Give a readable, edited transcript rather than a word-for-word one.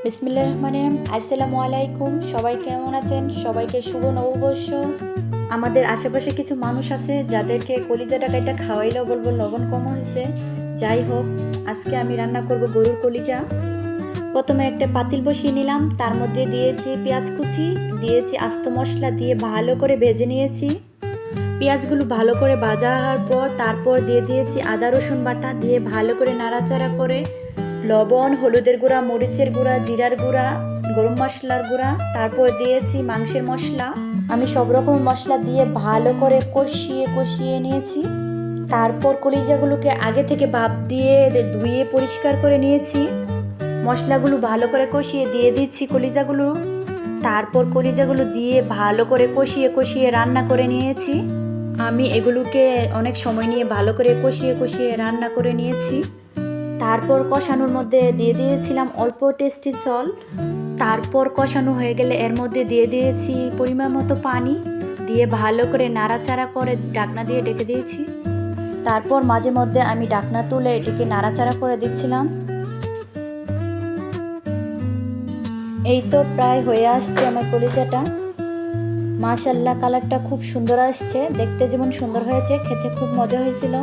বিসমিল্লাহির রহমানির রহিম। আসসালামু আলাইকুম। সবাই কেমন আছেন? সবাইকে শুভ নববর্ষ। আমাদের আশেপাশে কিছু মানুষ আছে যাদেরকে কলিজাটা কাইটা খাওয়াইলেও বলবো লবণ কম হয়েছে। যাই হোক, আজকে আমি রান্না করব গরুর কলিজা। প্রথমে একটা পাতিল বসিয়ে নিলাম, তার মধ্যে দিয়েছি পেঁয়াজ কুচি, দিয়েছি আস্ত মশলা দিয়ে ভালো করে ভেজে নিয়েছি। পেঁয়াজগুলো ভালো করে ভাজা হওয়ার পর তারপর দিয়ে দিয়েছি আদা রসুন বাটা, দিয়ে ভালো করে নাড়াচাড়া করে লবণ, হলুদের গুঁড়া, মরিচের গুঁড়া, জিরার গুঁড়া, গরম মশলার গুঁড়া, তারপর দিয়েছি মাংসের মশলা। আমি সব রকম মশলা দিয়ে ভালো করে কষিয়ে নিয়েছি। তারপর কলিজাগুলোকে আগে থেকে ভাপ দিয়ে ধুয়ে পরিষ্কার করে নিয়েছি। মশলাগুলো ভালো করে কষিয়ে দিয়ে দিচ্ছি কলিজাগুলো। তারপর কলিজাগুলো দিয়ে ভালো করে কষিয়ে রান্না করে নিয়েছি। আমি এগুলোকে অনেক সময় নিয়ে ভালো করে কষিয়ে রান্না করে নিয়েছি। তারপর কষানোর মধ্যে দিয়ে দিয়েছিলাম অল্প টেস্টি সল্ট। তারপর কষানো হয়ে গেলে এর মধ্যে দিয়ে দিয়েছি পরিমাণ মতো পানি, দিয়ে ভালো করে নাড়াচাড়া করে ঢাকনা দিয়ে ঢেকে দিয়েছি। তারপর মাঝে মধ্যে আমি ঢাকনা তুলে এটিকে নাড়াচাড়া করে দিচ্ছিলাম। এই তো প্রায় হয়ে আসছে আমার কলিজাটা। মাশাআল্লাহ, কালারটা খুব সুন্দর আসছে, দেখতে যেমন সুন্দর হয়েছে, খেতে খুব মজা হয়েছিল।